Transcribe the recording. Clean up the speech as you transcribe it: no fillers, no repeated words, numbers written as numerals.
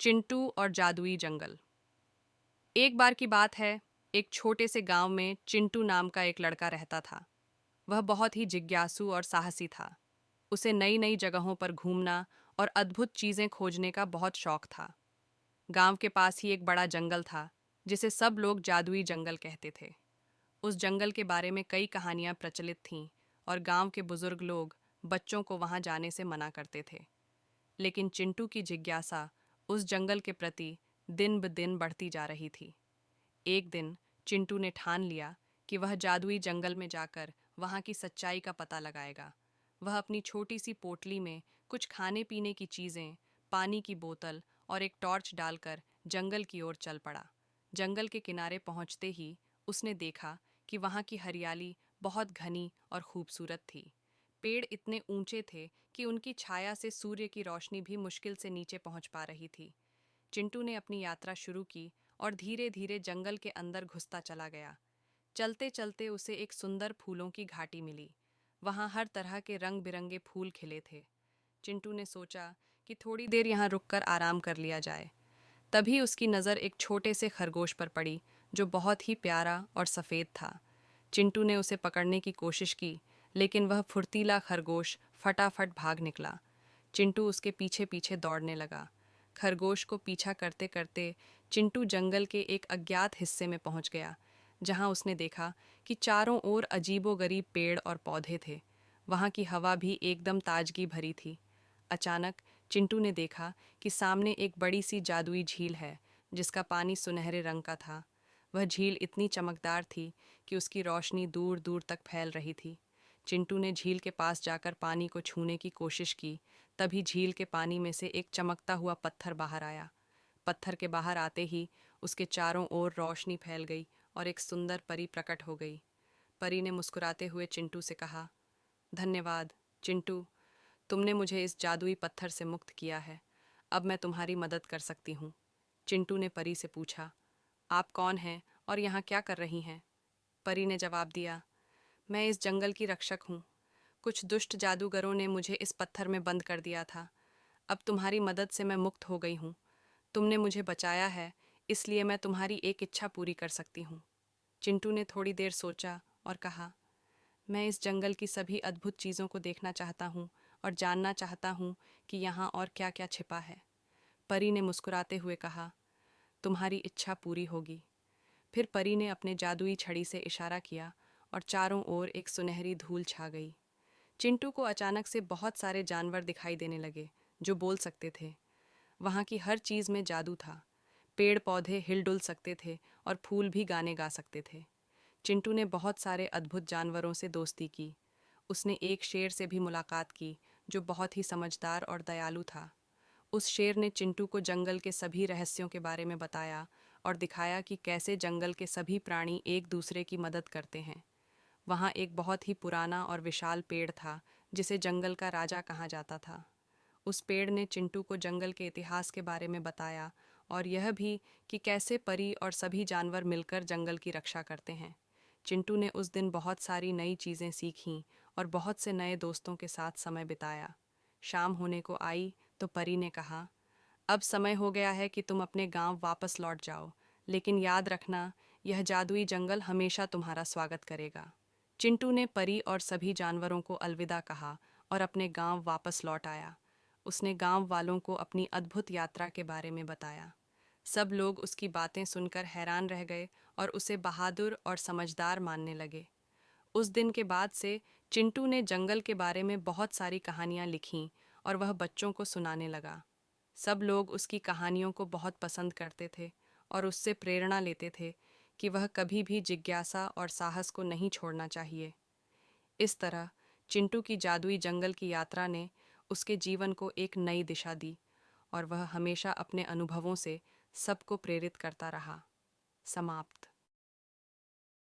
चिंटू और जादुई जंगल। एक बार की बात है, एक छोटे से गांव में चिंटू नाम का एक लड़का रहता था। वह बहुत ही जिज्ञासु और साहसी था। उसे नई नई जगहों पर घूमना और अद्भुत चीजें खोजने का बहुत शौक था। गांव के पास ही एक बड़ा जंगल था, जिसे सब लोग जादुई जंगल कहते थे। उस जंगल के बारे में कई कहानियां प्रचलित थीं और गांव के बुजुर्ग लोग बच्चों को वहां जाने से मना करते थे। लेकिन चिंटू की जिज्ञासा उस जंगल के प्रति दिन ब दिन बढ़ती जा रही थी। एक दिन चिंटू ने ठान लिया कि वह जादुई जंगल में जाकर वहां की सच्चाई का पता लगाएगा। वह अपनी छोटी सी पोटली में कुछ खाने पीने की चीजें, पानी की बोतल और एक टॉर्च डालकर जंगल की ओर चल पड़ा। जंगल के किनारे पहुंचते ही उसने देखा कि वहां की हरियाली बहुत घनी और खूबसूरत थी। पेड़ इतने ऊंचे थे कि उनकी छाया से सूर्य की रोशनी भी मुश्किल से नीचे पहुंच पा रही थी। चिंटू ने अपनी यात्रा शुरू की और धीरे धीरे जंगल के अंदर घुसता चला गया। चलते चलते उसे एक सुंदर फूलों की घाटी मिली। वहां हर तरह के रंग बिरंगे फूल खिले थे। चिंटू ने सोचा कि थोड़ी देर यहाँ रुककर आराम कर लिया जाए। तभी उसकी नज़र एक छोटे से खरगोश पर पड़ी, जो बहुत ही प्यारा और सफ़ेद था। चिंटू ने उसे पकड़ने की कोशिश की, लेकिन वह फुर्तीला खरगोश फटाफट भाग निकला। चिंटू उसके पीछे पीछे दौड़ने लगा। खरगोश को पीछा करते करते चिंटू जंगल के एक अज्ञात हिस्से में पहुंच गया, जहां उसने देखा कि चारों ओर अजीबोगरीब पेड़ और पौधे थे। वहां की हवा भी एकदम ताजगी भरी थी। अचानक चिंटू ने देखा कि सामने एक बड़ी सी जादुई झील है, जिसका पानी सुनहरे रंग का था। वह झील इतनी चमकदार थी कि उसकी रोशनी दूर दूर तक फैल रही थी। चिंटू ने झील के पास जाकर पानी को छूने की कोशिश की। तभी झील के पानी में से एक चमकता हुआ पत्थर बाहर आया। पत्थर के बाहर आते ही उसके चारों ओर रोशनी फैल गई और एक सुंदर परी प्रकट हो गई। परी ने मुस्कुराते हुए चिंटू से कहा, धन्यवाद चिंटू, तुमने मुझे इस जादुई पत्थर से मुक्त किया है। अब मैं तुम्हारी मदद कर सकती हूँ। चिंटू ने परी से पूछा, आप कौन हैं और यहाँ क्या कर रही हैं? परी ने जवाब दिया, मैं इस जंगल की रक्षक हूँ। कुछ दुष्ट जादूगरों ने मुझे इस पत्थर में बंद कर दिया था। अब तुम्हारी मदद से मैं मुक्त हो गई हूँ। तुमने मुझे बचाया है, इसलिए मैं तुम्हारी एक इच्छा पूरी कर सकती हूँ। चिंटू ने थोड़ी देर सोचा और कहा, मैं इस जंगल की सभी अद्भुत चीज़ों को देखना चाहता हूँ और जानना चाहता हूँ कि यहाँ और क्या क्या छिपा है। परी ने मुस्कुराते हुए कहा, तुम्हारी इच्छा पूरी होगी। फिर परी ने अपने जादुई छड़ी से इशारा किया और चारों ओर एक सुनहरी धूल छा गई। चिंटू को अचानक से बहुत सारे जानवर दिखाई देने लगे, जो बोल सकते थे। वहाँ की हर चीज़ में जादू था। पेड़ पौधे हिलडुल सकते थे और फूल भी गाने गा सकते थे। चिंटू ने बहुत सारे अद्भुत जानवरों से दोस्ती की। उसने एक शेर से भी मुलाकात की, जो बहुत ही समझदार और दयालु था। उस शेर ने चिंटू को जंगल के सभी रहस्यों के बारे में बताया और दिखाया कि कैसे जंगल के सभी प्राणी एक दूसरे की मदद करते हैं। वहाँ एक बहुत ही पुराना और विशाल पेड़ था, जिसे जंगल का राजा कहा जाता था। उस पेड़ ने चिंटू को जंगल के इतिहास के बारे में बताया और यह भी कि कैसे परी और सभी जानवर मिलकर जंगल की रक्षा करते हैं। चिंटू ने उस दिन बहुत सारी नई चीज़ें सीखीं और बहुत से नए दोस्तों के साथ समय बिताया। शाम होने को आई तो परी ने कहा, अब समय हो गया है कि तुम अपने गांव वापस लौट जाओ, लेकिन याद रखना, यह जादुई जंगल हमेशा तुम्हारा स्वागत करेगा। चिंटू ने परी और सभी जानवरों को अलविदा कहा और अपने गांव वापस लौट आया। उसने गांव वालों को अपनी अद्भुत यात्रा के बारे में बताया। सब लोग उसकी बातें सुनकर हैरान रह गए और उसे बहादुर और समझदार मानने लगे। उस दिन के बाद से चिंटू ने जंगल के बारे में बहुत सारी कहानियां लिखीं और वह बच्चों को सुनाने लगा। सब लोग उसकी कहानियों को बहुत पसंद करते थे और उससे प्रेरणा लेते थे कि वह कभी भी जिज्ञासा और साहस को नहीं छोड़ना चाहिए। इस तरह चिंटू की जादुई जंगल की यात्रा ने उसके जीवन को एक नई दिशा दी और वह हमेशा अपने अनुभवों से सबको प्रेरित करता रहा। समाप्त।